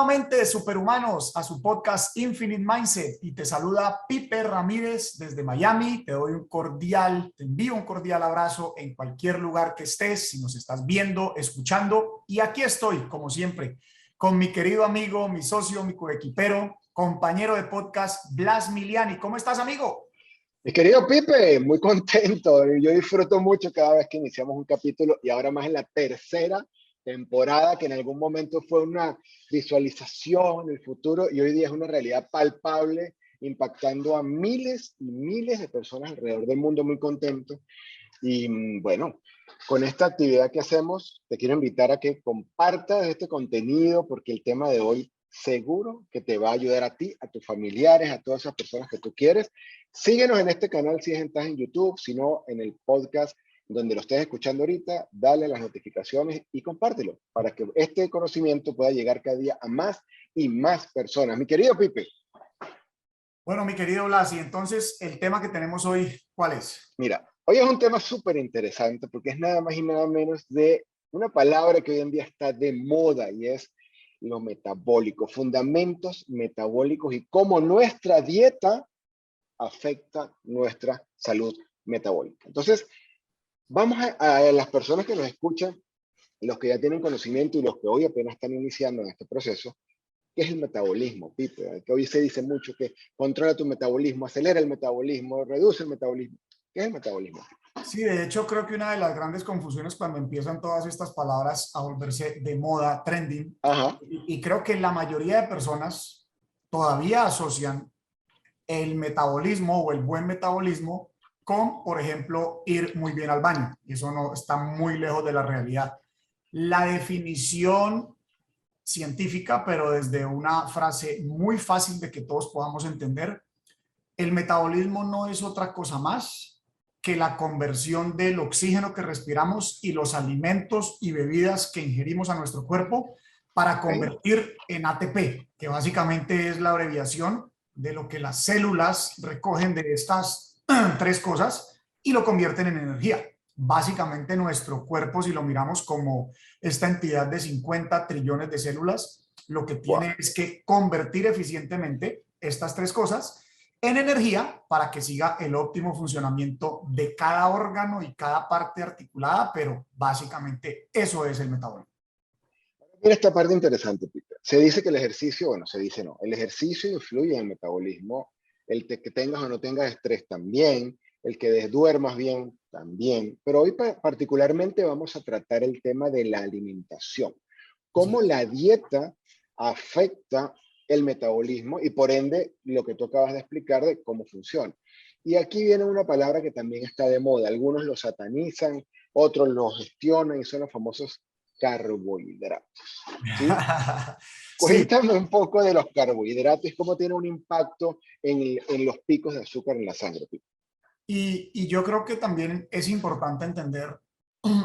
nuevamente, superhumanos, a su podcast Infinite Mindset y te saluda Pipe Ramírez desde Miami. Te envío un cordial abrazo en cualquier lugar que estés, si nos estás viendo, escuchando. Y aquí estoy, como siempre, con mi querido amigo, mi socio, mi coequipero, compañero de podcast, Blas Miliani. ¿Cómo estás, amigo? Mi querido Pipe, muy contento. Yo disfruto mucho cada vez que iniciamos un capítulo y ahora más en la tercera temporada, que en algún momento fue una visualización del futuro y hoy día es una realidad palpable, impactando a miles y miles de personas alrededor del mundo. Muy contento. Y bueno, con esta actividad que hacemos, te quiero invitar a que compartas este contenido porque el tema de hoy seguro que te va a ayudar a ti, a tus familiares, a todas esas personas que tú quieres. Síguenos en este canal si estás en YouTube, si no en el podcast donde lo estés escuchando ahorita, dale las notificaciones y compártelo para que este conocimiento pueda llegar cada día a más y más personas. Mi querido Pipe. Bueno, mi querido Blas, y entonces el tema que tenemos hoy, ¿cuál es? Mira, hoy es un tema súper interesante porque es nada más y nada menos de una palabra que hoy en día está de moda y es lo metabólico, fundamentos metabólicos y cómo nuestra dieta afecta nuestra salud metabólica. Entonces, vamos a las personas que nos escuchan, los que ya tienen conocimiento y los que hoy apenas están iniciando en este proceso. ¿Qué es el metabolismo, Pipe? Que hoy se dice mucho que controla tu metabolismo, acelera el metabolismo, reduce el metabolismo. ¿Qué es el metabolismo? Sí, de hecho creo que una de las grandes confusiones cuando empiezan todas estas palabras a volverse de moda, trending, Ajá. y creo que la mayoría de personas todavía asocian el metabolismo o el buen metabolismo con, por ejemplo, ir muy bien al baño. Y eso no está muy lejos de la realidad. La definición científica, pero desde una frase muy fácil de que todos podamos entender, el metabolismo no es otra cosa más que la conversión del oxígeno que respiramos y los alimentos y bebidas que ingerimos a nuestro cuerpo para convertir en ATP, que básicamente es la abreviación de lo que las células recogen de estas tres cosas y lo convierten en energía. Básicamente nuestro cuerpo, si lo miramos como esta entidad de 50 trillones de células, lo que tiene Wow. es que convertir eficientemente estas tres cosas en energía para que siga el óptimo funcionamiento de cada órgano y cada parte articulada, pero básicamente eso es el metabolismo. Mira esta parte interesante, Pipe. Se dice que el ejercicio, bueno, se dice no, el ejercicio influye en el metabolismo, que tengas o no tengas estrés también, el que duermas bien también, pero hoy particularmente vamos a tratar el tema de la alimentación, cómo la dieta afecta el metabolismo y por ende lo que tú acabas de explicar de cómo funciona. Y aquí viene una palabra que también está de moda, algunos lo satanizan, otros lo gestionan y son los famosos carbohidratos. ¿Sí? Sí, Cuéntame un poco de los carbohidratos, cómo tiene un impacto en los picos de azúcar en la sangre. y yo creo que también es importante entender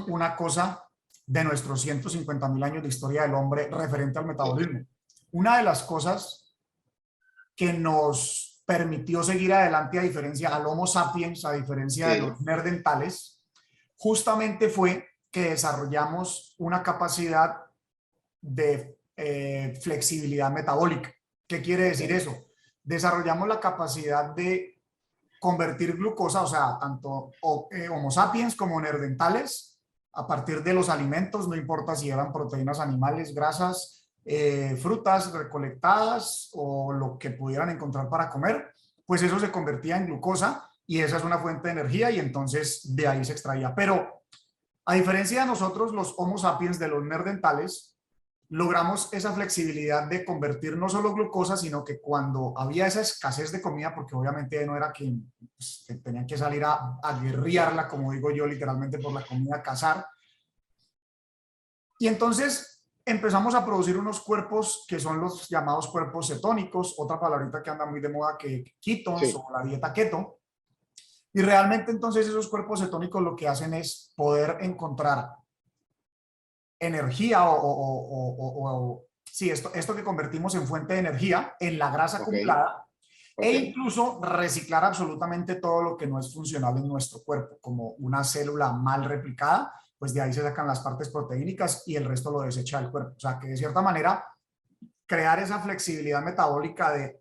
una cosa de nuestros 150.000 años de historia del hombre referente al metabolismo. Una de las cosas que nos permitió seguir adelante a diferencia al Homo sapiens, a diferencia de Sí, los neandertales, justamente fue que desarrollamos una capacidad de flexibilidad metabólica. ¿Qué quiere decir ok, eso? Desarrollamos la capacidad de convertir glucosa, o sea, tanto Homo sapiens como neandertales, a partir de los alimentos, no importa si eran proteínas animales, grasas, frutas recolectadas o lo que pudieran encontrar para comer, pues eso se convertía en glucosa y esa es una fuente de energía y entonces de ahí se extraía. Pero a diferencia de nosotros, los Homo sapiens de los neandertales, logramos esa flexibilidad de convertir no solo glucosa, sino que cuando había esa escasez de comida, porque obviamente no era que tenían que salir a guerrearla, como digo yo, literalmente por la comida, a cazar. Y entonces empezamos a producir unos cuerpos que son los llamados cuerpos cetónicos, otra palabrita que anda muy de moda que ketones sí, o la dieta keto. Y realmente entonces esos cuerpos cetónicos lo que hacen es poder encontrar energía sí, esto que convertimos en fuente de energía en la grasa ok, acumulada e ok. incluso reciclar absolutamente todo lo que no es funcional en nuestro cuerpo, como una célula mal replicada, pues de ahí se sacan las partes proteínicas y el resto lo desecha el cuerpo. O sea que de cierta manera crear esa flexibilidad metabólica de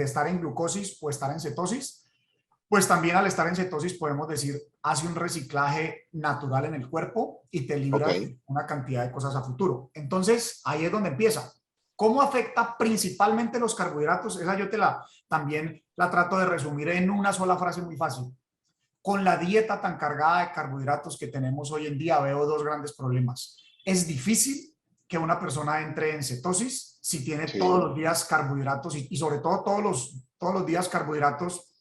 estar en glucosis o estar en cetosis, pues también al estar en cetosis podemos decir, hace un reciclaje natural en el cuerpo y te libra de una cantidad de cosas a futuro. Entonces, ahí es donde empieza. ¿Cómo afecta principalmente los carbohidratos? Esa yo también la trato de resumir en una sola frase muy fácil. Con la dieta tan cargada de carbohidratos que tenemos hoy en día, veo dos grandes problemas. Es difícil que una persona entre en cetosis si tiene todos los días carbohidratos y sobre todo todos los días carbohidratos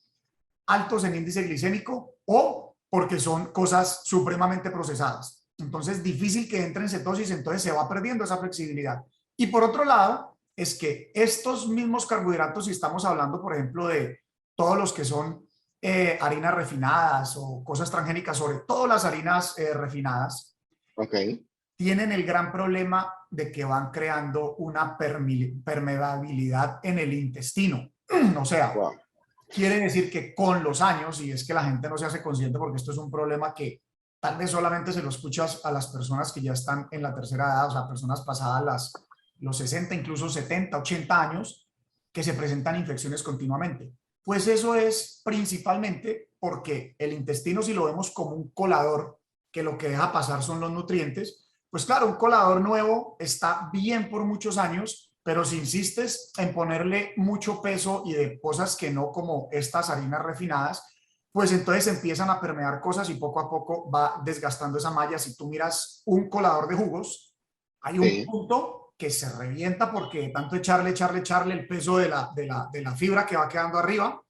altos en índice glicémico o porque son cosas supremamente procesadas. Entonces, difícil que entre en cetosis, entonces se va perdiendo esa flexibilidad. Y por otro lado, es que estos mismos carbohidratos, si estamos hablando, por ejemplo, de todos los que son harinas refinadas o cosas transgénicas, sobre todo las harinas refinadas, tienen el gran problema de que van creando una permeabilidad en el intestino. O sea, quiere decir que con los años, y es que la gente no se hace consciente porque esto es un problema que tal vez solamente se lo escuchas a las personas que ya están en la tercera edad, o sea, personas pasadas los 60, incluso 70, 80 años, que se presentan infecciones continuamente. Pues eso es principalmente porque el intestino, si lo vemos como un colador, que lo que deja pasar son los nutrientes, pues claro, un colador nuevo está bien por muchos años, pero si insistes en ponerle mucho peso y de cosas que no, como estas harinas refinadas, pues entonces empiezan a permear cosas y poco a poco va desgastando esa malla. Si tú miras un colador de jugos, hay un punto que se revienta porque de tanto echarle el peso de la fibra que va quedando arriba,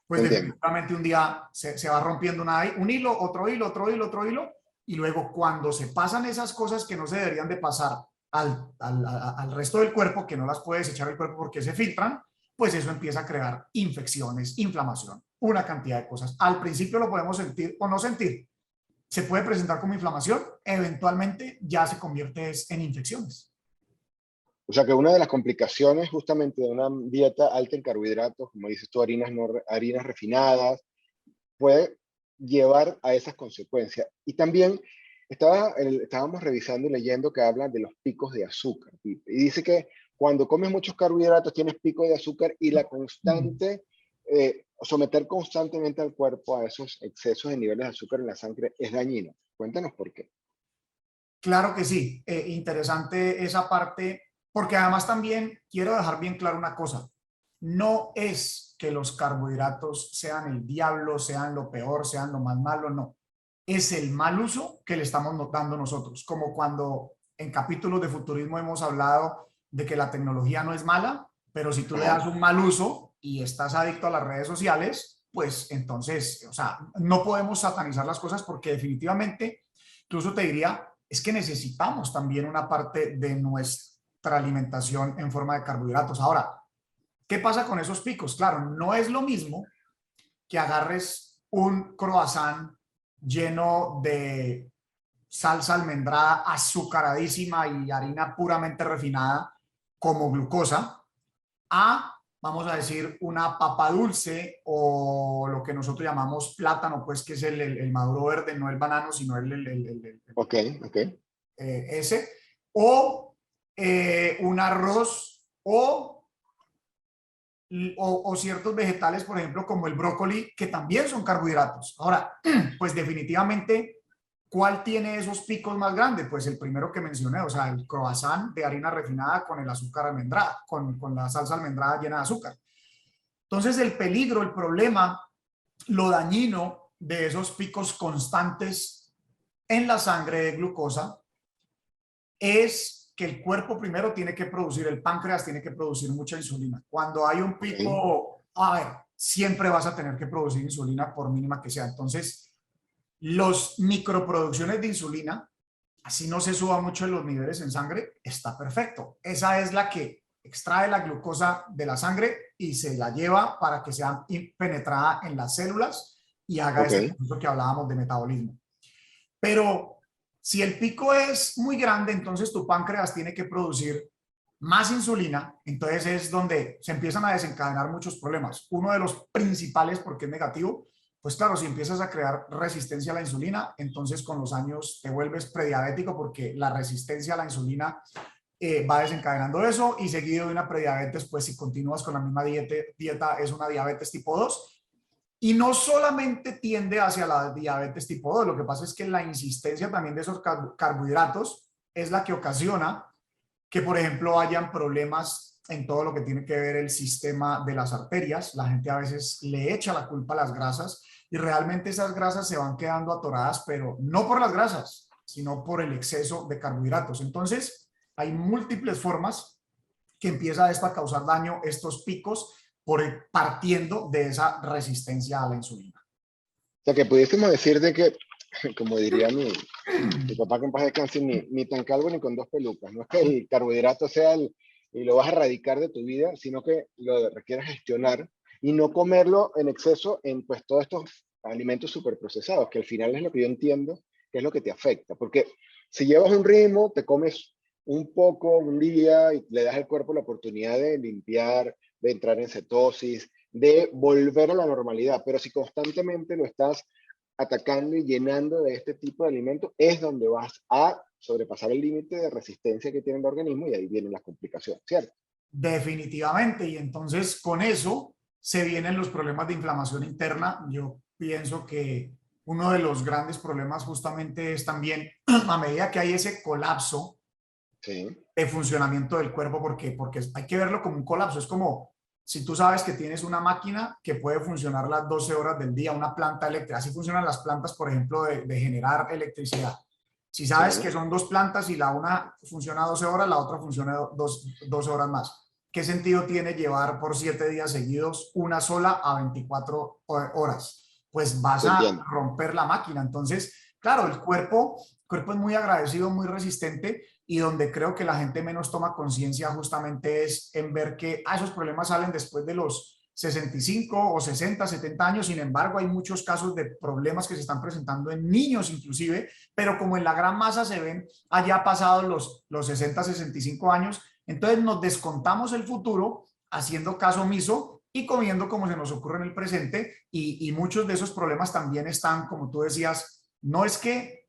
pues definitivamente un día se va rompiendo un hilo, otro hilo, otro hilo, otro hilo, y luego cuando se pasan esas cosas que no se deberían de pasar al resto del cuerpo, que no las puedes echar al cuerpo porque se filtran, pues eso empieza a crear infecciones, inflamación, una cantidad de cosas. Al principio lo podemos sentir o no sentir. Se puede presentar como inflamación, eventualmente ya se convierte en infecciones. O sea que una de las complicaciones justamente de una dieta alta en carbohidratos, como dices tú, harinas refinadas, puede llevar a esas consecuencias. Y también estábamos revisando y leyendo que hablan de los picos de azúcar. Y dice que cuando comes muchos carbohidratos tienes pico de azúcar y la constante, someter constantemente al cuerpo a esos excesos de niveles de azúcar en la sangre es dañino. Cuéntanos por qué. Claro que sí, interesante esa parte, porque además también quiero dejar bien claro una cosa. No es que los carbohidratos sean el diablo, sean lo peor, sean lo más malo, no. Es el mal uso que le estamos notando nosotros, como cuando en capítulos de futurismo hemos hablado de que la tecnología no es mala, pero si tú le das un mal uso y estás adicto a las redes sociales, pues entonces, o sea, no podemos satanizar las cosas porque definitivamente, incluso te diría, es que necesitamos también una parte de nuestra alimentación en forma de carbohidratos. Ahora, ¿qué pasa con esos picos? Claro, no es lo mismo que agarres un croissant lleno de salsa almendrada azucaradísima y harina puramente refinada como glucosa a, vamos a decir, una papa dulce o lo que nosotros llamamos plátano, pues que es el maduro verde, no el banano, sino ese, o un arroz o ciertos vegetales, por ejemplo, como el brócoli, que también son carbohidratos. Ahora, pues definitivamente, ¿cuál tiene esos picos más grandes? Pues el primero que mencioné, o sea, el croissant de harina refinada con el azúcar almendrada, con la salsa almendrada llena de azúcar. Entonces, el peligro, el problema, lo dañino de esos picos constantes en la sangre de glucosa es que el cuerpo primero tiene que producir, el páncreas tiene que producir mucha insulina. Cuando hay un pico, a ver, siempre vas a tener que producir insulina por mínima que sea. Entonces, los microproducciones de insulina, así no se suba mucho en los niveles en sangre, está perfecto. Esa es la que extrae la glucosa de la sangre y se la lleva para que sea penetrada en las células y haga ese proceso que hablábamos de metabolismo. Pero si el pico es muy grande, entonces tu páncreas tiene que producir más insulina, entonces es donde se empiezan a desencadenar muchos problemas. Uno de los principales, porque es negativo, pues claro, si empiezas a crear resistencia a la insulina, entonces con los años te vuelves prediabético porque la resistencia a la insulina va desencadenando eso, y seguido de una prediabetes, pues si continúas con la misma dieta es una diabetes tipo 2. Y no solamente tiende hacia la diabetes tipo 2, lo que pasa es que la insistencia también de esos carbohidratos es la que ocasiona que, por ejemplo, hayan problemas en todo lo que tiene que ver el sistema de las arterias. La gente a veces le echa la culpa a las grasas y realmente esas grasas se van quedando atoradas, pero no por las grasas, sino por el exceso de carbohidratos. Entonces, hay múltiples formas que empieza esto a causar daño, estos picos, partiendo de esa resistencia a la insulina. O sea, que pudiésemos decir de que, como diría mi papá que en paz descanse, ni tan calvo ni con dos pelucas. No es que el carbohidrato sea y lo vas a erradicar de tu vida, sino que lo requieres gestionar y no comerlo en exceso en pues todos estos alimentos superprocesados, que al final es lo que yo entiendo que es lo que te afecta. Porque si llevas un ritmo, te comes un poco un día y le das al cuerpo la oportunidad de limpiar, de entrar en cetosis, de volver a la normalidad. Pero si constantemente lo estás atacando y llenando de este tipo de alimentos, es donde vas a sobrepasar el límite de resistencia que tiene el organismo y ahí vienen las complicaciones, ¿cierto? Definitivamente, y entonces con eso se vienen los problemas de inflamación interna. Yo pienso que uno de los grandes problemas justamente es también a medida que hay ese colapso Sí, de funcionamiento del cuerpo, porque hay que verlo como un colapso. Es como si tú sabes que tienes una máquina que puede funcionar las 12 horas del día, una planta eléctrica. Así funcionan las plantas, por ejemplo, de generar electricidad. Si sabes que sí, son dos plantas y la una funciona 12 horas, la otra funciona 12 horas más. ¿Qué sentido tiene llevar por 7 días seguidos una sola a 24 horas? Pues vas te a entiendo. romper la máquina. Entonces, claro, el cuerpo es muy agradecido, muy resistente, y donde creo que la gente menos toma conciencia justamente es en ver que esos problemas salen después de los 65 o 60, 70 años. Sin embargo, hay muchos casos de problemas que se están presentando en niños inclusive, pero como en la gran masa se ven allá pasados los 60, 65 años, entonces nos descontamos el futuro haciendo caso omiso y comiendo como se nos ocurre en el presente, y muchos de esos problemas también están, como tú decías, no es que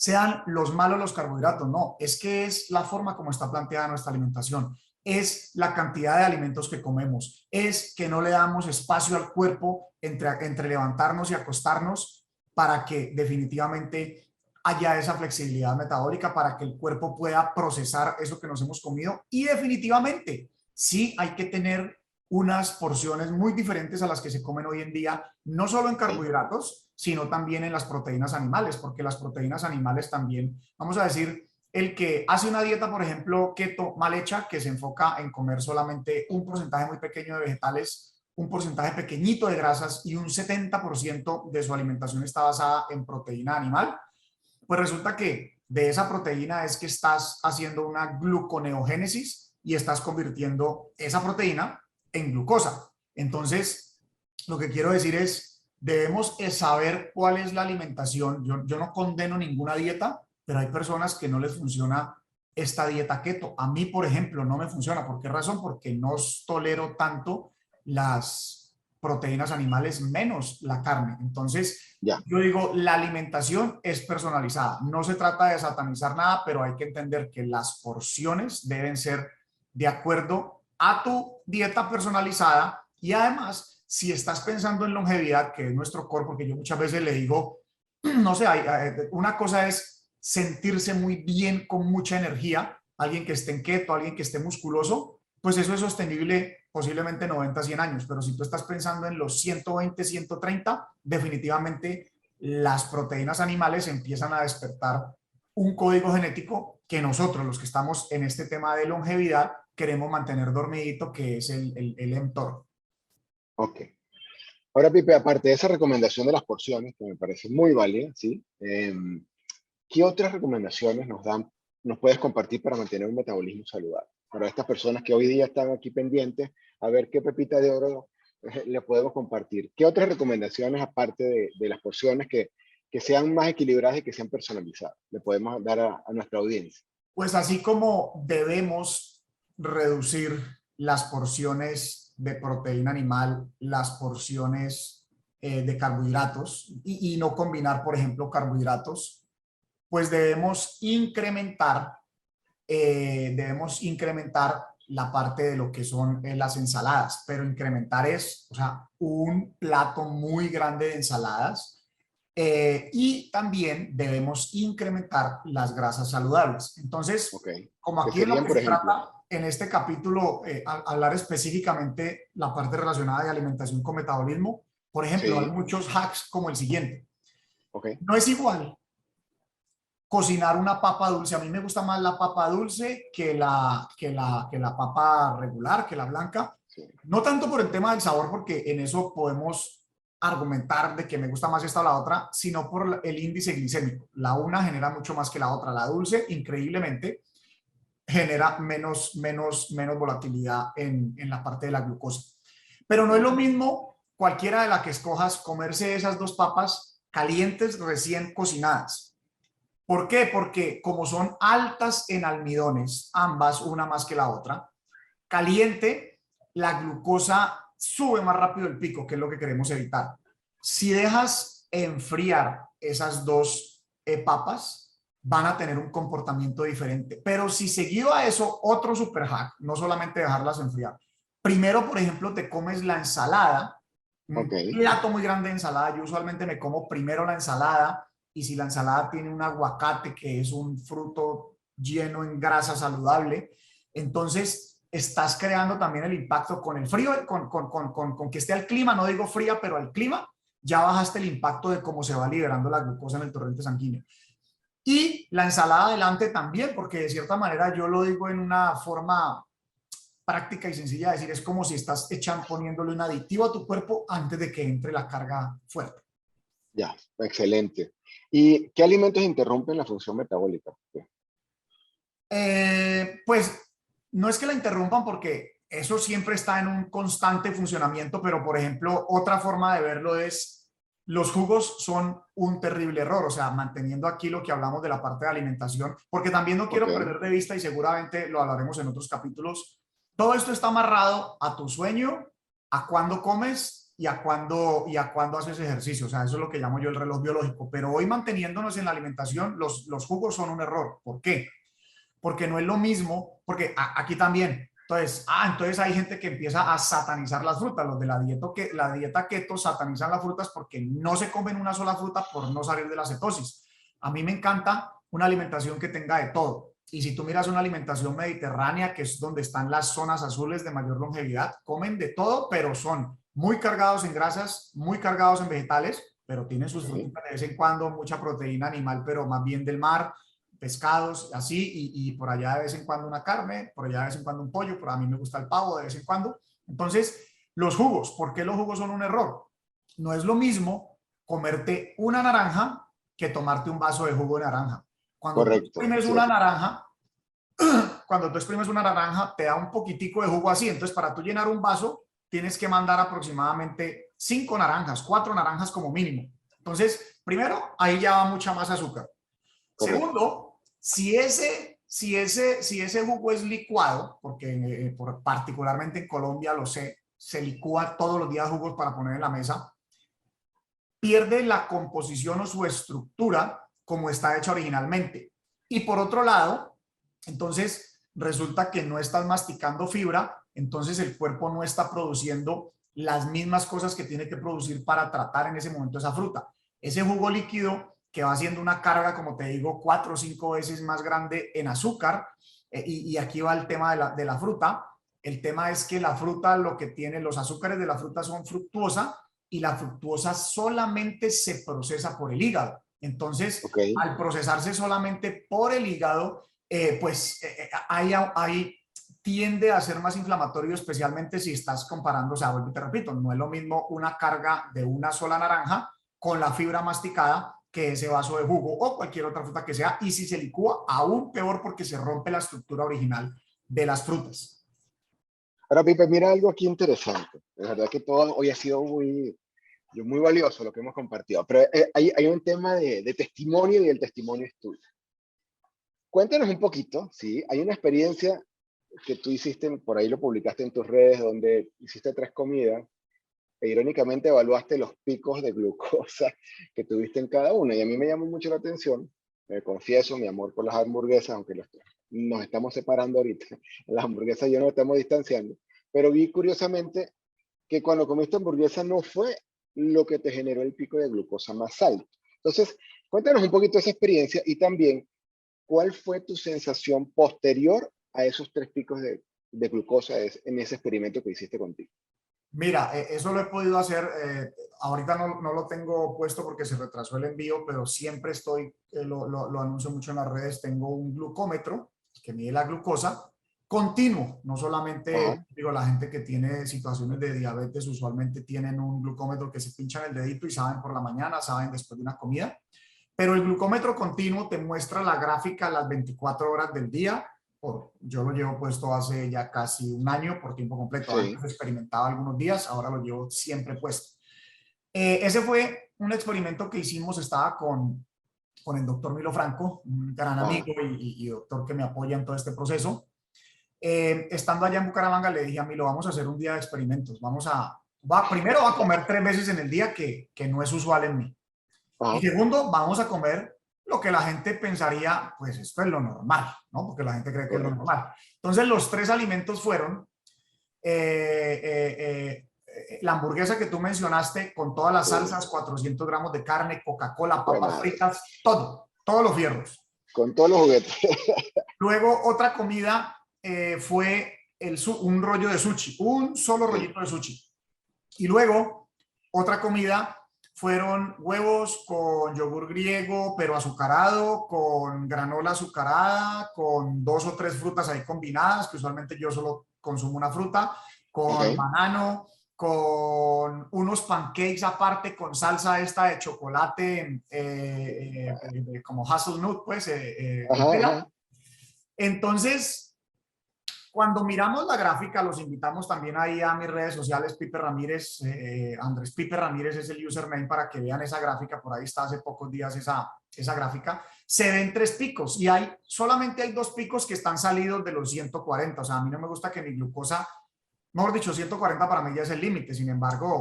sean los malos los carbohidratos, no, es que es la forma como está planteada nuestra alimentación, es la cantidad de alimentos que comemos, es que no le damos espacio al cuerpo entre levantarnos y acostarnos para que definitivamente haya esa flexibilidad metabólica para que el cuerpo pueda procesar eso que nos hemos comido. Y definitivamente sí hay que tener unas porciones muy diferentes a las que se comen hoy en día, no solo en ¿Sí? carbohidratos, sino también en las proteínas animales, porque las proteínas animales también, vamos a decir, el que hace una dieta, por ejemplo, keto mal hecha, que se enfoca en comer solamente un porcentaje muy pequeño de vegetales, un porcentaje pequeñito de grasas y un 70% de su alimentación está basada en proteína animal, pues resulta que de esa proteína es que estás haciendo una gluconeogénesis y estás convirtiendo esa proteína en glucosa. Entonces, lo que quiero decir es, debemos saber cuál es la alimentación. Yo no condeno ninguna dieta, pero hay personas que no les funciona esta dieta keto. A mí, por ejemplo, no me funciona. ¿Por qué razón? Porque no tolero tanto las proteínas animales menos la carne. Entonces, Ya. yo digo, la alimentación es personalizada. No se trata de satanizar nada, pero hay que entender que las porciones deben ser de acuerdo a tu dieta personalizada. Y además, si estás pensando en longevidad, que es nuestro core, porque yo muchas veces le digo, no sé, una cosa es sentirse muy bien con mucha energía, alguien que esté en keto, alguien que esté musculoso, pues eso es sostenible posiblemente 90, 100 años, pero si tú estás pensando en los 120, 130, definitivamente las proteínas animales empiezan a despertar un código genético que nosotros, los que estamos en este tema de longevidad, queremos mantener dormidito, que es el mTOR. Ok. Ahora, Pipe, aparte de esa recomendación de las porciones, que me parece muy válida, ¿sí? ¿Qué otras recomendaciones nos puedes compartir para mantener un metabolismo saludable? Para estas personas que hoy día están aquí pendientes, a ver qué pepita de oro le podemos compartir. ¿Qué otras recomendaciones, aparte de las porciones, que sean más equilibradas y que sean personalizadas, le podemos dar a nuestra audiencia? Pues así como debemos reducir las porciones de proteína animal, las porciones de carbohidratos y no combinar, por ejemplo, carbohidratos, pues debemos incrementar debemos incrementar la parte de lo que son las ensaladas, pero incrementar es, o sea, un plato muy grande de ensaladas. Y también debemos incrementar las grasas saludables. Entonces, Ok. como ¿Qué aquí en lo serían, que por se ejemplo? trata en este capítulo, hablar específicamente la parte relacionada de alimentación con metabolismo, por ejemplo, hay Sí, muchos hacks como el siguiente. ok. No es igual cocinar una papa dulce. A mí me gusta más la papa dulce que la papa regular, que la blanca. Sí, No tanto por el tema del sabor, porque en eso podemos argumentar de que me gusta más esta o la otra, sino por el índice glicémico. La una genera mucho más que la otra. La dulce, increíblemente, genera menos volatilidad en la parte de la glucosa. Pero no es lo mismo cualquiera de las que escojas comerse esas dos papas calientes recién cocinadas. ¿Por qué? Porque como son altas en almidones, ambas, una más que la otra, caliente, la glucosa sube más rápido el pico, que es lo que queremos evitar. Si dejas enfriar esas dos papas, van a tener un comportamiento diferente. Pero si seguido a eso, otro super hack, no solamente dejarlas enfriar. Primero, por ejemplo, te comes la ensalada, ok. un plato muy grande de ensalada. Yo usualmente me como primero la ensalada, y si la ensalada tiene un aguacate, que es un fruto lleno en grasa saludable, entonces estás creando también el impacto con el frío, con que esté al clima, no digo fría, pero al clima, ya bajaste el impacto de cómo se va liberando la glucosa en el torrente sanguíneo. Y la ensalada adelante también, porque de cierta manera yo lo digo en una forma práctica y sencilla de decir, es como si estás poniéndole un aditivo a tu cuerpo antes de que entre la carga fuerte. Ya, excelente. ¿Y qué alimentos interrumpen la función metabólica? Pues no es que la interrumpan, porque eso siempre está en un constante funcionamiento, pero por ejemplo, otra forma de verlo es los jugos son un terrible error, o sea, manteniendo aquí lo que hablamos de la parte de alimentación, porque también no Ok, quiero perder de vista, y seguramente lo hablaremos en otros capítulos, todo esto está amarrado a tu sueño, a cuándo comes y a cuándo haces ejercicio. O sea, eso es lo que llamo yo el reloj biológico. Pero hoy, manteniéndonos en la alimentación, los jugos son un error. ¿Por qué? Porque no es lo mismo, porque aquí también, entonces hay gente que empieza a satanizar las frutas. Los de la dieta keto satanizan las frutas porque no se comen una sola fruta por no salir de la cetosis. A mí me encanta una alimentación que tenga de todo. Y si tú miras una alimentación mediterránea, que es donde están las zonas azules de mayor longevidad, comen de todo, pero son muy cargados en grasas, muy cargados en vegetales, pero tienen sus ok. frutitas de vez en cuando, mucha proteína animal, pero más bien del mar, pescados, así, y por allá de vez en cuando una carne, por allá de vez en cuando un pollo, pero a mí me gusta el pavo de vez en cuando. Entonces, los jugos, ¿por qué los jugos son un error? No es lo mismo comerte una naranja que tomarte un vaso de jugo de naranja. Cuando tú Correcto, exprimes así una es. naranja, te da un poquitico de jugo así. Entonces, para tú llenar un vaso, tienes que mandar aproximadamente 5 naranjas, 4 naranjas como mínimo. Entonces, primero, ahí ya va mucha más azúcar. Correcto. Segundo, si ese jugo es licuado, porque particularmente en Colombia lo sé, se licúa todos los días jugos para poner en la mesa, pierde la composición o su estructura como está hecha originalmente. Y por otro lado, entonces resulta que no estás masticando fibra, entonces el cuerpo no está produciendo las mismas cosas que tiene que producir para tratar en ese momento esa fruta. Ese jugo líquido que va haciendo una carga, como te digo, 4 o 5 veces más grande en azúcar, y aquí va el tema de la fruta. El tema es que la fruta, lo que tiene, los azúcares de la fruta son fructuosa, y la fructuosa solamente se procesa por el hígado. Entonces, Ok. al procesarse solamente por el hígado, pues ahí tiende a ser más inflamatorio, especialmente si estás comparando, o sea, te repito, no es lo mismo una carga de una sola naranja con la fibra masticada que ese vaso de jugo o cualquier otra fruta que sea, y si se licúa, aún peor, porque se rompe la estructura original de las frutas. Ahora, Pipe, mira algo aquí interesante. De verdad que todo hoy ha sido muy valioso lo que hemos compartido. Pero hay un tema de testimonio, y el testimonio es tuyo. Cuéntanos un poquito, ¿sí? Hay una experiencia que tú hiciste, por ahí lo publicaste en tus redes, donde hiciste 3 comidas e irónicamente evaluaste los picos de glucosa que tuviste en cada una. Y a mí me llamó mucho la atención, me confieso, mi amor por las hamburguesas, aunque nos estamos separando ahorita. Las hamburguesas y yo nos estamos distanciando. Pero vi curiosamente que cuando comiste hamburguesa no fue lo que te generó el pico de glucosa más alto. Entonces, cuéntanos un poquito esa experiencia y también cuál fue tu sensación posterior a esos 3 picos de glucosa en ese experimento que hiciste contigo. Mira, eso lo he podido hacer, ahorita no lo tengo puesto porque se retrasó el envío, pero siempre estoy, lo anuncio mucho en las redes, tengo un glucómetro que mide la glucosa continuo, no solamente, Ajá. digo, la gente que tiene situaciones de diabetes usualmente tienen un glucómetro que se pinchan el dedito y saben por la mañana, saben después de una comida, pero el glucómetro continuo te muestra la gráfica las 24 horas del día. Yo lo llevo puesto hace ya casi un año por tiempo completo. Antes Sí. experimentaba algunos días, ahora lo llevo siempre puesto. Ese fue un experimento que hicimos, estaba con el doctor Milo Franco, un gran amigo Ajá. y doctor que me apoya en todo este proceso. Estando allá en Bucaramanga le dije a Milo, vamos a hacer un día de experimentos. Primero va a comer 3 veces en el día, que no es usual en mí. Y Ajá. segundo, vamos a comer lo que la gente pensaría, pues esto es lo normal, ¿no? Porque la gente cree que es lo Correcto. normal. Entonces, los 3 alimentos fueron la hamburguesa que tú mencionaste con todas las Sí. salsas, 400 gramos de carne, Coca-Cola, Pues papas madre. fritas, todo, todos los fierros. Con todos los juguetes. Luego, otra comida fue un rollo de sushi, un solo Sí. rollito de sushi. Y luego, otra comida fueron huevos con yogur griego, pero azucarado, con granola azucarada, con 2 o 3 frutas ahí combinadas, que usualmente yo solo consumo una fruta, Ok. con banano, con unos pancakes aparte, con salsa esta de chocolate, como hazelnut, pues, Ajá, Nutella. ajá. Entonces, cuando miramos la gráfica, los invitamos también ahí a mis redes sociales, Pipe Ramírez, Andrés Pipe Ramírez es el username para que vean esa gráfica, por ahí está hace pocos días esa gráfica. Se ven 3 picos y solamente hay 2 picos que están salidos de los 140, o sea, a mí no me gusta que mi glucosa, mejor dicho, 140 para mí ya es el límite, sin Ok. embargo,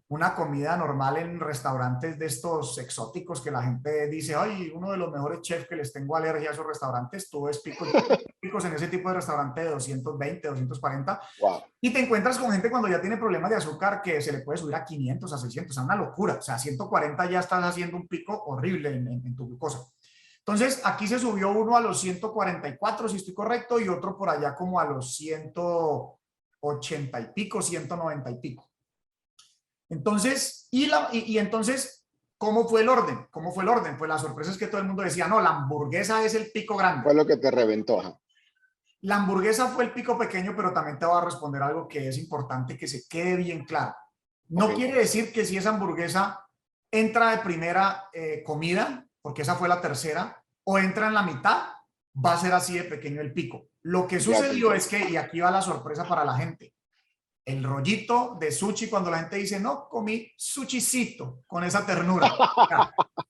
una comida normal en restaurantes de estos exóticos que la gente dice, ay, uno de los mejores chefs que les tengo alergia a esos restaurantes, tú ves picos en ese tipo de restaurante de 220, 240, Wow. y te encuentras con gente cuando ya tiene problemas de azúcar que se le puede subir a 500, a 600, o sea, una locura, o sea, 140 ya estás haciendo un pico horrible en tu glucosa. Entonces, aquí se subió uno a los 144, si estoy correcto, y otro por allá como a los 180 y pico, 190 y pico. Entonces, entonces, ¿cómo fue el orden? ¿Cómo fue el orden? Pues la sorpresa es que todo el mundo decía, no, la hamburguesa es el pico grande. Fue lo que te reventó. Ajá. La hamburguesa fue el pico pequeño, pero también te voy a responder algo que es importante que se quede bien claro. Ok. No quiere decir que si esa hamburguesa entra de primera comida, porque esa fue la tercera, o entra en la mitad, va a ser así de pequeño el pico. Lo que Ya te sucedió es entiendo. que, y aquí va la sorpresa para la gente, el rollito de sushi, cuando la gente dice, no, comí sushicito, con esa ternura.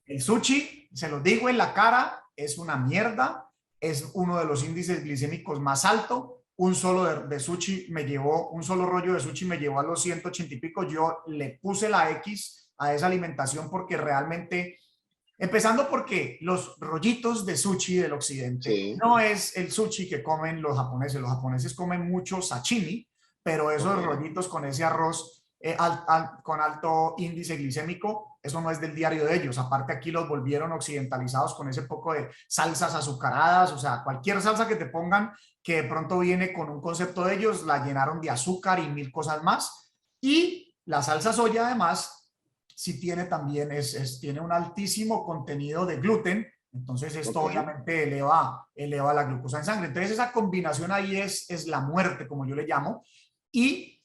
El sushi, se lo digo en la cara, es una mierda, es uno de los índices glicémicos más alto. Un solo de sushi me llevó, un solo rollo de sushi me llevó a los 180 y pico. Yo le puse la X a esa alimentación porque realmente, empezando porque los rollitos de sushi del occidente Sí. no es el sushi que comen los japoneses. Los japoneses comen mucho sashimi, pero Ok. esos rollitos con ese arroz con alto índice glicémico, eso no es del diario de ellos. Aparte aquí los volvieron occidentalizados con ese poco de salsas azucaradas, o sea, cualquier salsa que te pongan que de pronto viene con un concepto de ellos, la llenaron de azúcar y mil cosas más. Y la salsa soya además sí tiene también, tiene un altísimo contenido de gluten, entonces esto Ok. obviamente eleva la glucosa en sangre. Entonces esa combinación ahí es la muerte, como yo le llamo. Y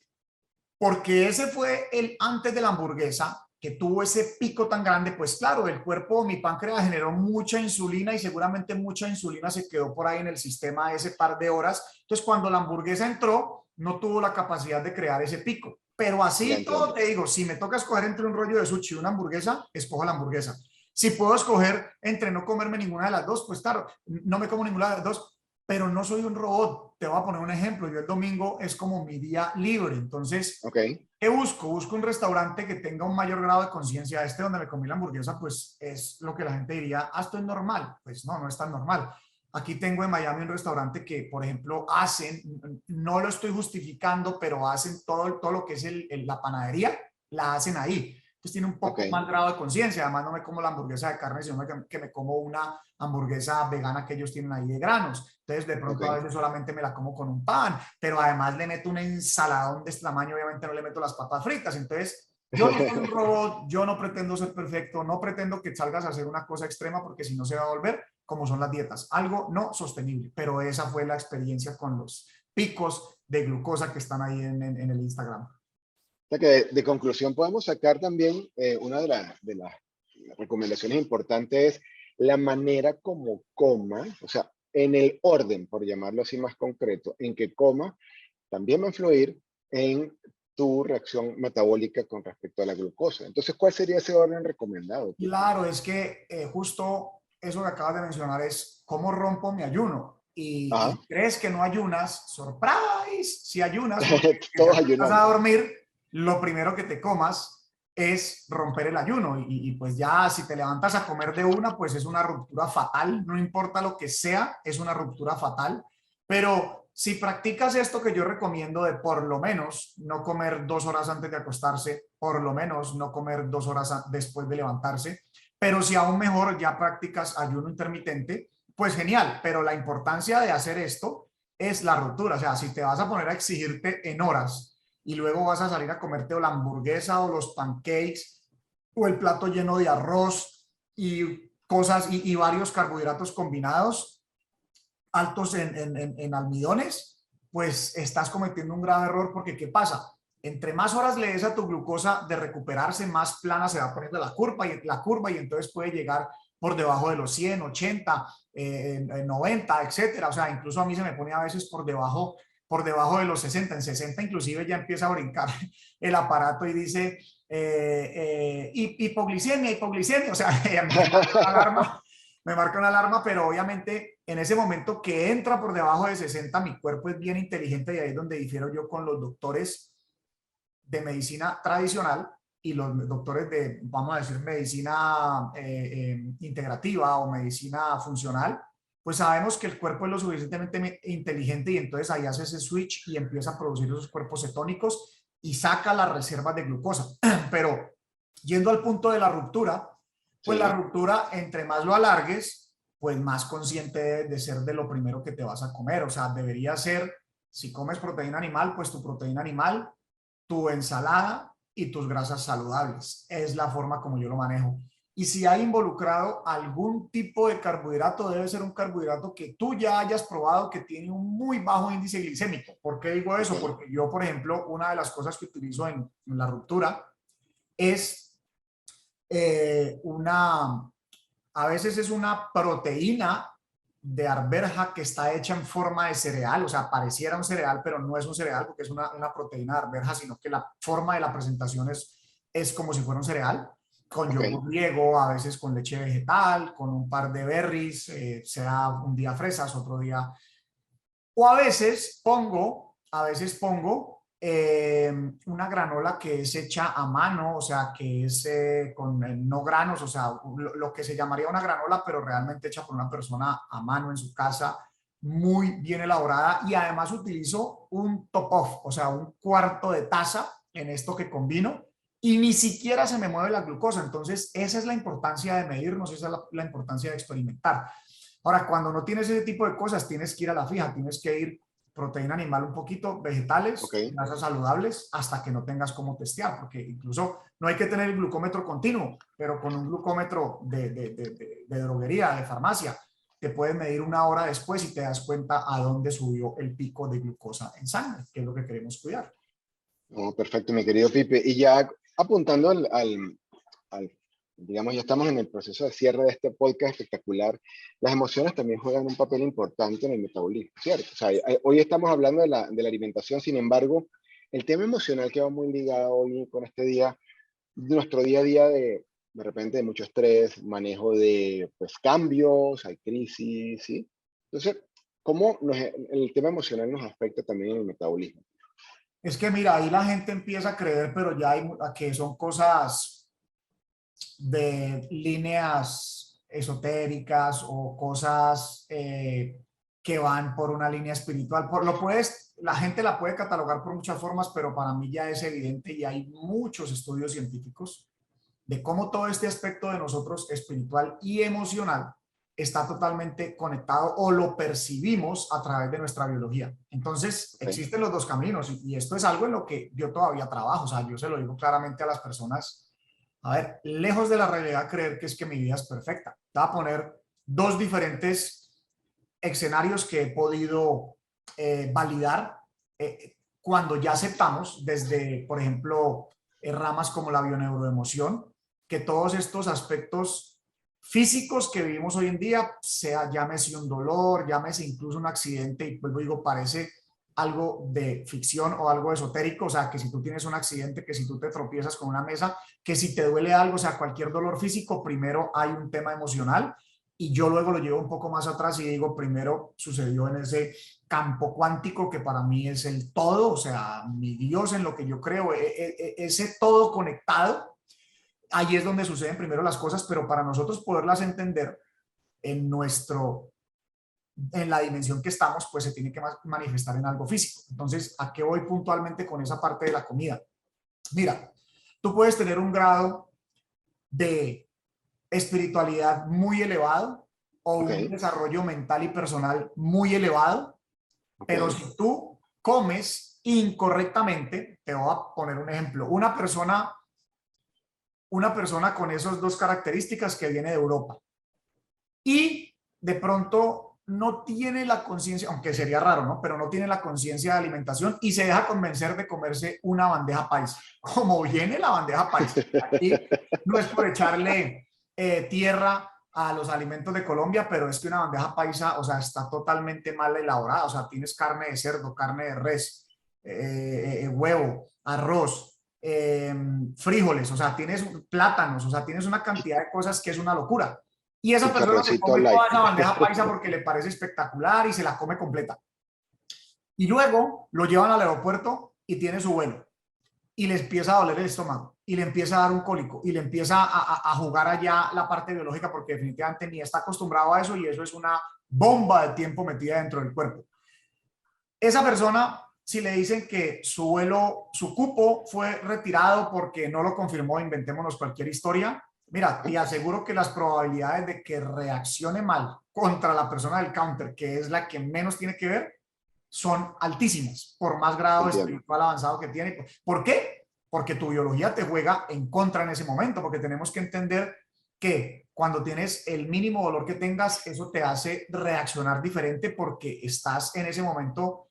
porque ese fue el antes de la hamburguesa, que tuvo ese pico tan grande, pues claro, el cuerpo, mi páncreas generó mucha insulina y seguramente mucha insulina se quedó por ahí en el sistema ese par de horas. Entonces, cuando la hamburguesa entró, no tuvo la capacidad de crear ese pico. Pero Ya así todo entiendo. te digo, si me toca escoger entre un rollo de sushi y una hamburguesa, escojo la hamburguesa. Si puedo escoger entre no comerme ninguna de las dos, pues claro, no me como ninguna de las dos, pero no soy un robot. Te voy a poner un ejemplo. Yo el domingo es como mi día libre. Entonces, Ok. ¿qué busco? Busco un restaurante que tenga un mayor grado de conciencia. Este donde me comí la hamburguesa, pues es lo que la gente diría, ah, esto es normal. Pues no, no es tan normal. Aquí tengo en Miami un restaurante que, por ejemplo, hacen, no lo estoy justificando, pero hacen todo lo que es la panadería, la hacen ahí. Pues tiene un Ok. poco más grado de conciencia. Además, no me como la hamburguesa de carne, sino que me como una hamburguesa vegana que ellos tienen ahí de granos. Entonces, de Ok. pronto a veces solamente me la como con un pan, pero además le meto una ensaladón de este tamaño. Obviamente no le meto las papas fritas. Entonces, yo no soy un robot, yo no pretendo ser perfecto, no pretendo que salgas a hacer una cosa extrema porque si no se va a volver como son las dietas, algo no sostenible, pero esa fue la experiencia con los picos de glucosa que están ahí en el Instagram. O sea que de conclusión podemos sacar también una de las recomendaciones importantes es la manera como coma, o sea, en el orden, por llamarlo así más concreto, en que coma, también va a influir en tu reacción metabólica con respecto a la glucosa. Entonces, ¿cuál sería ese orden recomendado, Pipe? Claro, es que justo eso que acabas de mencionar es cómo rompo mi ayuno. Ajá, Y crees que no ayunas, surprise, si ayunas, porque si te todos acuestas a ayunamos. dormir, lo primero que te comas es romper el ayuno. Y pues ya si te levantas a comer de una, pues es una ruptura fatal, no importa lo que sea, es una ruptura fatal. Pero si practicas esto que yo recomiendo de por lo menos no comer 2 horas antes de acostarse, por lo menos no comer 2 horas después de levantarse, pero si aún mejor ya practicas ayuno intermitente, pues genial, pero la importancia de hacer esto es la ruptura. O sea, si te vas a poner a exigirte en horas y luego vas a salir a comerte o la hamburguesa o los pancakes o el plato lleno de arroz y cosas y varios carbohidratos combinados, altos en almidones, pues estás cometiendo un grave error porque ¿qué pasa? Entre más horas le des a tu glucosa de recuperarse, más plana se va poniendo la curva y entonces puede llegar por debajo de los 100, 80, 90, etcétera. O sea, incluso a mí se me pone a veces por debajo de los 60. En 60 inclusive ya empieza a brincar el aparato y dice hipoglicemia. O sea, me marca una alarma, pero obviamente en ese momento que entra por debajo de 60, mi cuerpo es bien inteligente y ahí es donde difiero yo con los doctores de medicina tradicional y los doctores de, vamos a decir, medicina integrativa o medicina funcional, pues sabemos que el cuerpo es lo suficientemente inteligente y entonces ahí hace ese switch y empieza a producir esos cuerpos cetónicos y saca las reservas de glucosa. Pero yendo al punto de la ruptura, pues la Sí, ruptura, entre más lo alargues, pues más consciente debes de ser de lo primero que te vas a comer. O sea, debería ser, si comes proteína animal, pues tu proteína animal, tu ensalada y tus grasas saludables. Es la forma como yo lo manejo. Y si hay involucrado algún tipo de carbohidrato, debe ser un carbohidrato que tú ya hayas probado que tiene un muy bajo índice glicémico. ¿Por qué digo ok. eso? Porque yo, por ejemplo, una de las cosas que utilizo en la ruptura es a veces es una proteína de arveja que está hecha en forma de cereal, o sea, pareciera un cereal, pero no es un cereal porque es una proteína de arveja, sino que la forma de la presentación es como si fuera un cereal, con Ok. yogur griego, a veces con leche vegetal, con un par de berries, sea un día fresas, otro día o a veces pongo una granola que es hecha a mano, o sea, que es con no granos, o sea, lo que se llamaría una granola, pero realmente hecha por una persona a mano en su casa, muy bien elaborada. Y además utilizo un top-off, o sea, un cuarto de taza en esto que combino. Y ni siquiera se me mueve la glucosa. Entonces, esa es la importancia de medirnos, esa es la importancia de experimentar. Ahora, cuando no tienes ese tipo de cosas, tienes que ir a la fija, tienes que ir proteína animal un poquito, Ok. vegetales, grasas saludables, hasta que no tengas cómo testear, porque incluso no hay que tener el glucómetro continuo, pero con un glucómetro de droguería, de farmacia, te puedes medir 1 hora después y te das cuenta a dónde subió el pico de glucosa en sangre, que es lo que queremos cuidar. Oh, perfecto, mi querido Pipe. Y ya apuntando digamos, ya estamos en el proceso de cierre de este podcast espectacular. Las emociones también juegan un papel importante en el metabolismo, ¿cierto? O sea, hoy estamos hablando de la alimentación, sin embargo, el tema emocional que va muy ligado hoy con este día, nuestro día a día de repente de mucho estrés, manejo de pues, cambios, hay crisis, ¿sí? Entonces, ¿cómo el tema emocional nos afecta también en el metabolismo? Es que mira, ahí la gente empieza a creer, pero ya hay que son cosas de líneas esotéricas o cosas que van por una línea espiritual. La gente la puede catalogar por muchas formas, pero para mí ya es evidente y hay muchos estudios científicos de cómo todo este aspecto de nosotros espiritual y emocional está totalmente conectado o lo percibimos a través de nuestra biología. Entonces, existen los dos caminos y esto es algo en lo que yo todavía trabajo. O sea, yo se lo digo claramente a las personas. A ver, lejos de la realidad creer que es que mi vida es perfecta. Te voy a poner dos diferentes escenarios que he podido validar cuando ya aceptamos desde, por ejemplo, ramas como la bioneuroemoción, que todos estos aspectos físicos que vivimos hoy en día, sea llámese un dolor, llámese incluso un accidente, y pues digo, parece algo de ficción o algo esotérico, o sea, que si tú tienes un accidente, que si tú te tropiezas con una mesa, que si te duele algo, o sea, cualquier dolor físico, primero hay un tema emocional y yo luego lo llevo un poco más atrás y digo, primero sucedió en ese campo cuántico que para mí es el todo, o sea, mi Dios en lo que yo creo, ese todo conectado, ahí es donde suceden primero las cosas, pero para nosotros poderlas entender en en la dimensión que estamos, pues se tiene que manifestar en algo físico. Entonces, ¿a qué voy puntualmente con esa parte de la comida? Mira, tú puedes tener un grado de espiritualidad muy elevado o un desarrollo mental y personal muy elevado, pero si tú comes incorrectamente, te voy a poner un ejemplo, una persona con esas dos características que viene de Europa y de pronto no tiene la conciencia, aunque sería raro, ¿no? Pero no tiene la conciencia de alimentación y se deja convencer de comerse una bandeja paisa. Como viene la bandeja paisa, aquí no es por echarle tierra a los alimentos de Colombia, pero es que una bandeja paisa, o sea, está totalmente mal elaborada. O sea, tienes carne de cerdo, carne de res, huevo, arroz, frijoles, o sea, tienes plátanos, o sea, tienes una cantidad de cosas que es una locura. Y esa persona se come toda esa bandeja paisa porque le parece espectacular y se la come completa. Y luego lo llevan al aeropuerto y tiene su vuelo. Y le empieza a doler el estómago. Y le empieza a dar un cólico. Y le empieza a jugar allá la parte biológica porque definitivamente ni está acostumbrado a eso y eso es una bomba de tiempo metida dentro del cuerpo. Esa persona, si le dicen que su vuelo, su cupo fue retirado porque no lo confirmó, inventémonos cualquier historia, mira, te aseguro que las probabilidades de que reaccione mal contra la persona del counter, que es la que menos tiene que ver, son altísimas, por más grado espiritual avanzado que tiene. ¿Por qué? Porque tu biología te juega en contra en ese momento, porque tenemos que entender que cuando tienes el mínimo dolor que tengas, eso te hace reaccionar diferente porque estás en ese momento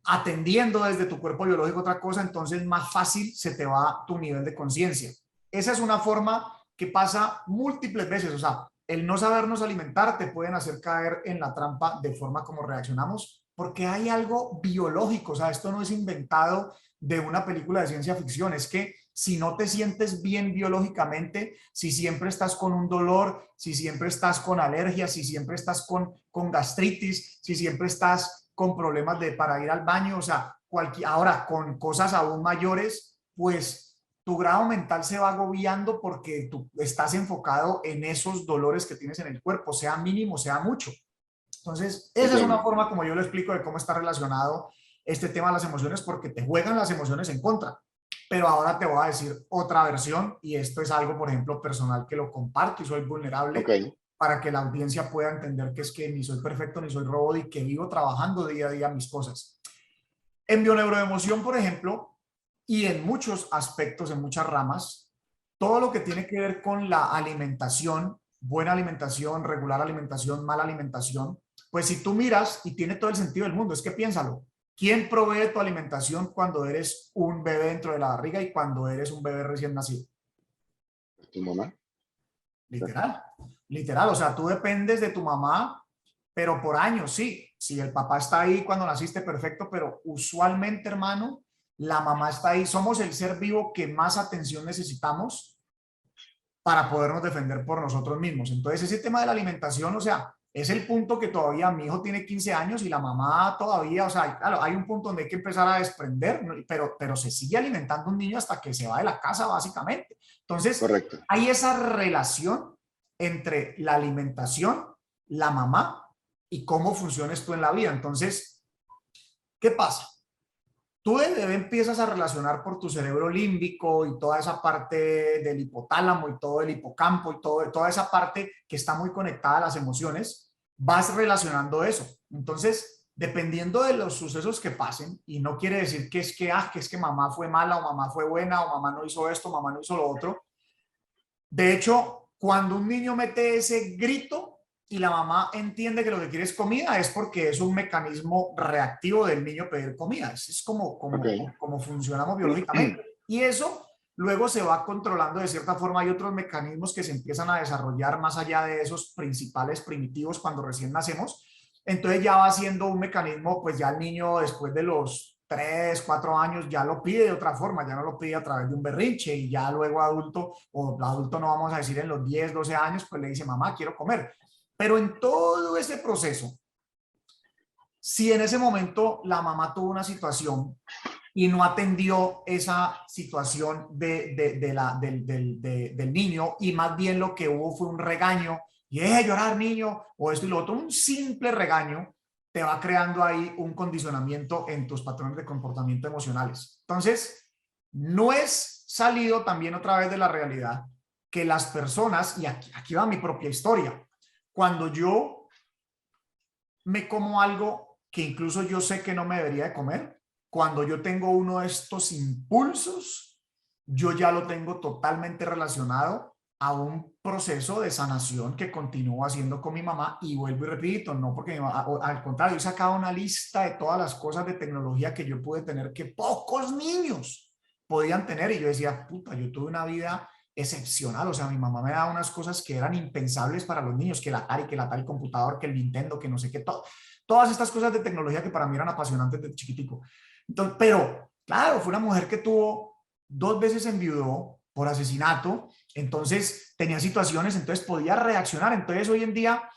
atendiendo desde tu cuerpo biológico otra cosa, entonces más fácil se te va tu nivel de conciencia. Esa es una forma que pasa múltiples veces, o sea, el no sabernos alimentar te pueden hacer caer en la trampa de forma como reaccionamos, porque hay algo biológico, o sea, esto no es inventado de una película de ciencia ficción, es que si no te sientes bien biológicamente, si siempre estás con un dolor, si siempre estás con alergias, si siempre estás con gastritis, si siempre estás con problemas para ir al baño, o sea, ahora con cosas aún mayores, pues tu grado mental se va agobiando porque tú estás enfocado en esos dolores que tienes en el cuerpo, sea mínimo, sea mucho. Entonces, esa es una forma como yo lo explico de cómo está relacionado este tema de las emociones, porque te juegan las emociones en contra. Pero ahora te voy a decir otra versión y esto es algo, por ejemplo, personal que lo comparto y soy vulnerable para que la audiencia pueda entender que es que ni soy perfecto ni soy robot y que vivo trabajando día a día mis cosas. En bioneuroemoción, por ejemplo, y en muchos aspectos, en muchas ramas, todo lo que tiene que ver con la alimentación, buena alimentación, regular alimentación, mala alimentación, pues si tú miras, y tiene todo el sentido del mundo, es que piénsalo, ¿quién provee tu alimentación cuando eres un bebé dentro de la barriga y cuando eres un bebé recién nacido? ¿Tu mamá? Literal, literal, o sea, tú dependes de tu mamá, pero por años, sí. Si el papá está ahí cuando naciste, perfecto, pero usualmente, hermano, la mamá está ahí. Somos el ser vivo que más atención necesitamos para podernos defender por nosotros mismos. Entonces, ese tema de la alimentación, o sea, es el punto que todavía mi hijo tiene 15 años y la mamá todavía, o sea, claro, hay un punto donde hay que empezar a desprender, ¿no? pero se sigue alimentando un niño hasta que se va de la casa, básicamente. Entonces, hay esa relación entre la alimentación, la mamá y cómo funciones tú en la vida. Entonces, ¿qué pasa? Tú de bebé empiezas a relacionar por tu cerebro límbico y toda esa parte del hipotálamo y todo el hipocampo y toda esa parte que está muy conectada a las emociones, vas relacionando eso. Entonces, dependiendo de los sucesos que pasen, y no quiere decir que es que mamá fue mala o mamá fue buena o mamá no hizo esto, mamá no hizo lo otro. De hecho, cuando un niño mete ese grito y la mamá entiende que lo que quiere es comida, es porque es un mecanismo reactivo del niño pedir comida. Es Ok. como funcionamos biológicamente. Y eso luego se va controlando de cierta forma. Hay otros mecanismos que se empiezan a desarrollar más allá de esos principales primitivos cuando recién nacemos. Entonces ya va siendo un mecanismo, pues ya el niño después de los 3, 4 años ya lo pide de otra forma, ya no lo pide a través de un berrinche y ya luego adulto, o adulto no vamos a decir en los 10, 12 años, pues le dice, mamá, quiero comer. Pero en todo ese proceso, si en ese momento la mamá tuvo una situación y no atendió esa situación del niño y más bien lo que hubo fue un regaño y deje de llorar niño o esto y lo otro, un simple regaño te va creando ahí un condicionamiento en tus patrones de comportamiento emocionales. Entonces, no es salido también otra vez de la realidad que las personas, y aquí va mi propia historia, cuando yo me como algo que incluso yo sé que no me debería de comer, cuando yo tengo uno de estos impulsos, yo ya lo tengo totalmente relacionado a un proceso de sanación que continúo haciendo con mi mamá y vuelvo y repito, no porque mi mamá, al contrario, yo sacaba una lista de todas las cosas de tecnología que yo pude tener que pocos niños podían tener y yo decía, puta, yo tuve una vida excepcional, o sea, mi mamá me daba unas cosas que eran impensables para los niños, que el Atari computador, que el Nintendo, que no sé qué, todas estas cosas de tecnología que para mí eran apasionantes de chiquitico. Entonces, pero, claro, fue una mujer que tuvo 2 veces enviudó por asesinato, entonces tenía situaciones, entonces podía reaccionar. Entonces hoy en día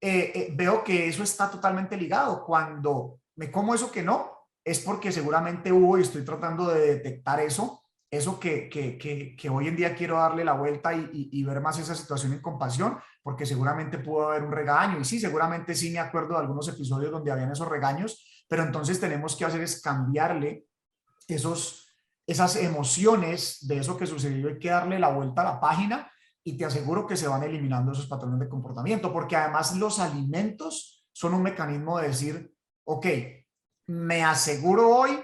veo que eso está totalmente ligado. Cuando me como eso que no, es porque seguramente hubo y estoy tratando de detectar eso que hoy en día quiero darle la vuelta y ver más esa situación en compasión, porque seguramente pudo haber un regaño y sí, seguramente sí me acuerdo de algunos episodios donde habían esos regaños, pero entonces tenemos que hacer es cambiarle esas emociones de eso que sucedió, hay que darle la vuelta a la página y te aseguro que se van eliminando esos patrones de comportamiento, porque además los alimentos son un mecanismo de decir, ok, me aseguro hoy,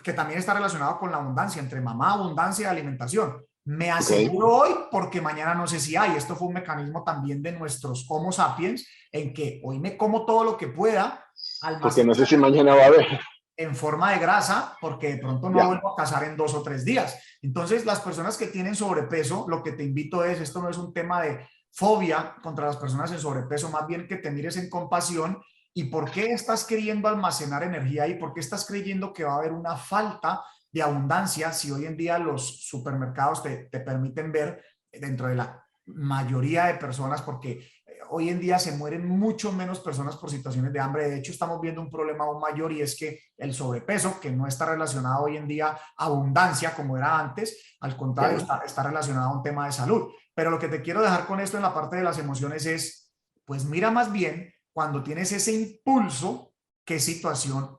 que también está relacionado con la abundancia, entre mamá, abundancia y alimentación. Me Ok. aseguro hoy porque mañana no sé si hay. Esto fue un mecanismo también de nuestros Homo sapiens en que hoy me como todo lo que pueda, Porque no sé almacenar si mañana va a haber. en forma de grasa porque de pronto no Ya. vuelvo a cazar en 2 o 3 días. Entonces, las personas que tienen sobrepeso, lo que te invito es, esto no es un tema de fobia contra las personas en sobrepeso, más bien que te mires en compasión y por qué estás queriendo almacenar energía y por qué estás creyendo que va a haber una falta de abundancia si hoy en día los supermercados te permiten ver dentro de la mayoría de personas, porque hoy en día se mueren mucho menos personas por situaciones de hambre. De hecho, estamos viendo un problema aún mayor y es que el sobrepeso, que no está relacionado hoy en día a abundancia como era antes, al contrario, Ok. está relacionado a un tema de salud. Pero lo que te quiero dejar con esto en la parte de las emociones es, pues mira más bien cuando tienes ese impulso, qué situación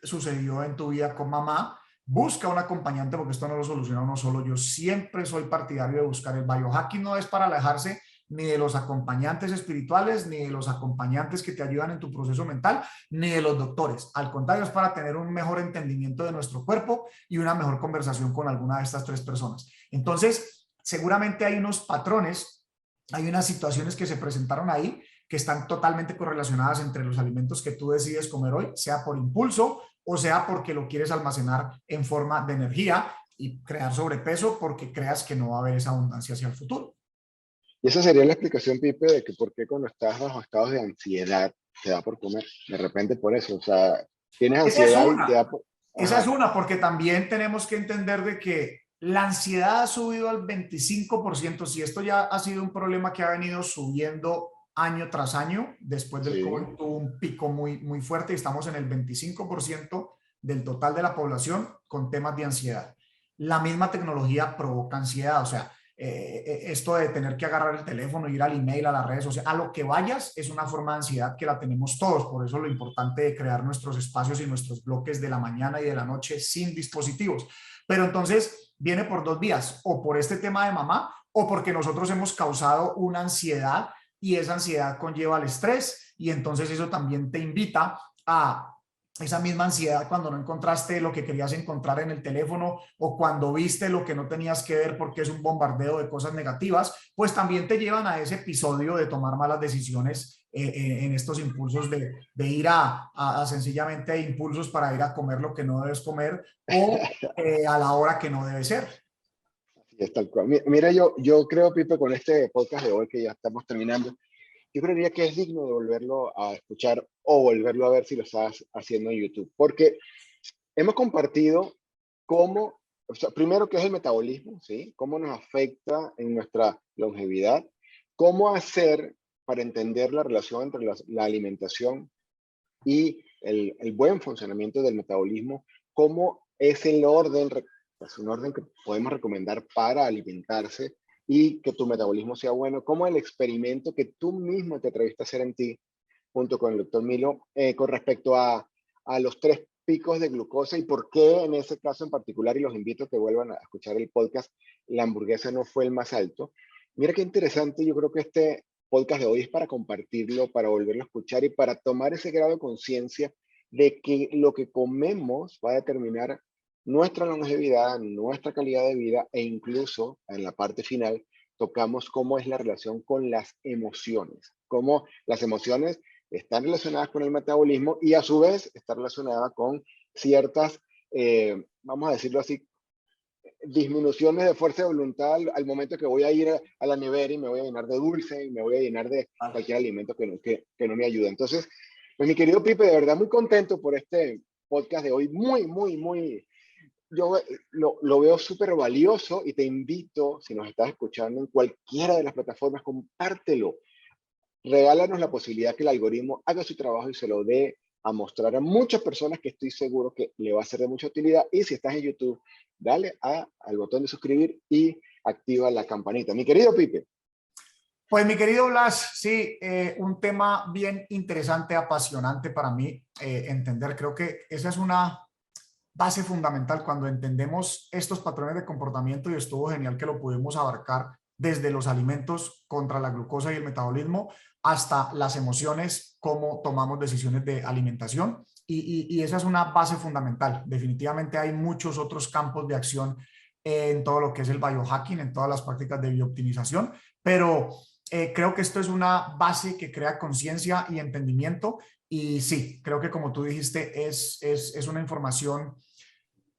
sucedió en tu vida con mamá. Busca un acompañante porque esto no lo soluciona uno solo. Yo siempre soy partidario de buscar el biohacking, no es para alejarse ni de los acompañantes espirituales, ni de los acompañantes que te ayudan en tu proceso mental, ni de los doctores. Al contrario, es para tener un mejor entendimiento de nuestro cuerpo y una mejor conversación con alguna de estas 3 personas. Entonces, seguramente hay unos patrones, hay unas situaciones que se presentaron ahí que están totalmente correlacionadas entre los alimentos que tú decides comer hoy, sea por impulso o sea porque lo quieres almacenar en forma de energía y crear sobrepeso porque creas que no va a haber esa abundancia hacia el futuro. Y esa sería la explicación, Pipe, de que por qué cuando estás bajo estados de ansiedad te da por comer. De repente por eso, o sea, tienes Esa es ansiedad y te una, da por... esa es Ajá, una, porque también tenemos que entender de que la ansiedad ha subido al 25%. Si esto ya ha sido un problema que ha venido subiendo año tras año, después del sí, COVID tuvo un pico muy, muy fuerte y estamos en el 25% del total de la población con temas de ansiedad. La misma tecnología provoca ansiedad, o sea, esto de tener que agarrar el teléfono, ir al email, a las redes sociales, a lo que vayas, es una forma de ansiedad que la tenemos todos. Por eso lo importante de crear nuestros espacios y nuestros bloques de la mañana y de la noche sin dispositivos. Pero entonces viene por dos vías, o por este tema de mamá, o porque nosotros hemos causado una ansiedad y esa ansiedad conlleva el estrés y entonces eso también te invita a esa misma ansiedad cuando no encontraste lo que querías encontrar en el teléfono o cuando viste lo que no tenías que ver porque es un bombardeo de cosas negativas, pues también te llevan a ese episodio de tomar malas decisiones en estos impulsos de ir a sencillamente impulsos para ir a comer lo que no debes comer o a la hora que no debe ser. Así es, tal cual. Mira, yo creo, Pipe, con este podcast de hoy que ya estamos terminando, yo creería que es digno de volverlo a escuchar o volverlo a ver si lo estás haciendo en YouTube, porque hemos compartido cómo, o sea, primero, qué es el metabolismo, ¿sí? Cómo nos afecta en nuestra longevidad, cómo hacer para entender la relación entre la alimentación y el buen funcionamiento del metabolismo, cómo es el orden, es un orden que podemos recomendar para alimentarse y que tu metabolismo sea bueno, como el experimento que tú mismo te atreviste a hacer en ti, junto con el doctor Milo, con respecto a los 3 picos de glucosa y por qué en ese caso en particular, y los invito a que vuelvan a escuchar el podcast, la hamburguesa no fue el más alto. Mira qué interesante, yo creo que este podcast de hoy es para compartirlo, para volverlo a escuchar y para tomar ese grado de conciencia de que lo que comemos va a determinar nuestra longevidad, nuestra calidad de vida e incluso en la parte final tocamos cómo es la relación con las emociones, cómo las emociones están relacionadas con el metabolismo y a su vez está relacionada con ciertas, vamos a decirlo así, disminuciones de fuerza de voluntad al momento que voy a ir a la nevera y me voy a llenar de dulce y me voy a llenar de cualquier alimento que no me ayuda. Entonces, pues mi querido Pipe, de verdad muy contento por este podcast de hoy, muy, yo lo veo súper valioso y te invito, si nos estás escuchando en cualquiera de las plataformas, compártelo. Regálanos la posibilidad que el algoritmo haga su trabajo y se lo dé a mostrar a muchas personas que estoy seguro que le va a ser de mucha utilidad. Y si estás en YouTube, dale al botón de suscribir y activa la campanita. Mi querido Pipe. Pues mi querido Blas, sí, un tema bien interesante, apasionante para mí entender. Creo que esa es una base fundamental cuando entendemos estos patrones de comportamiento y estuvo genial que lo pudimos abarcar desde los alimentos contra la glucosa y el metabolismo hasta las emociones, cómo tomamos decisiones de alimentación y esa es una base fundamental. Definitivamente hay muchos otros campos de acción en todo lo que es el biohacking, en todas las prácticas de biooptimización, pero creo que esto es una base que crea conciencia y entendimiento y sí, creo que como tú dijiste es una información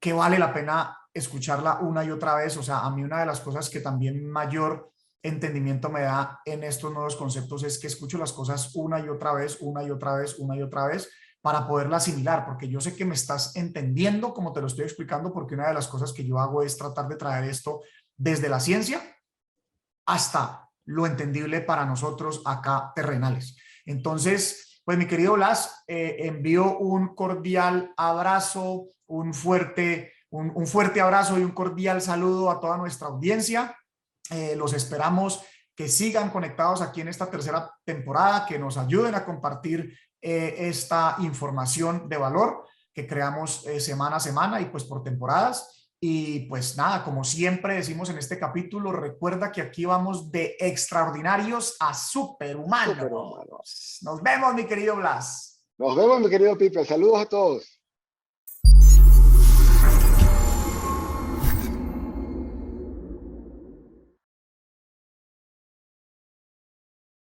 que vale la pena escucharla una y otra vez. O sea, a mí una de las cosas que también mayor entendimiento me da en estos nuevos conceptos es que escucho las cosas una y otra vez, una y otra vez, una y otra vez para poderla asimilar, porque yo sé que me estás entendiendo como te lo estoy explicando, porque una de las cosas que yo hago es tratar de traer esto desde la ciencia hasta lo entendible para nosotros acá terrenales. Entonces, pues mi querido Blas, envío un cordial abrazo, un fuerte abrazo y un cordial saludo a toda nuestra audiencia. Los esperamos que sigan conectados aquí en esta tercera temporada, que nos ayuden a compartir esta información de valor que creamos semana a semana y pues por temporadas. Y pues nada, como siempre decimos en este capítulo, recuerda que aquí vamos de extraordinarios a superhumanos. Superhumano. Nos vemos, mi querido Blas. Nos vemos, mi querido Pipe. Saludos a todos.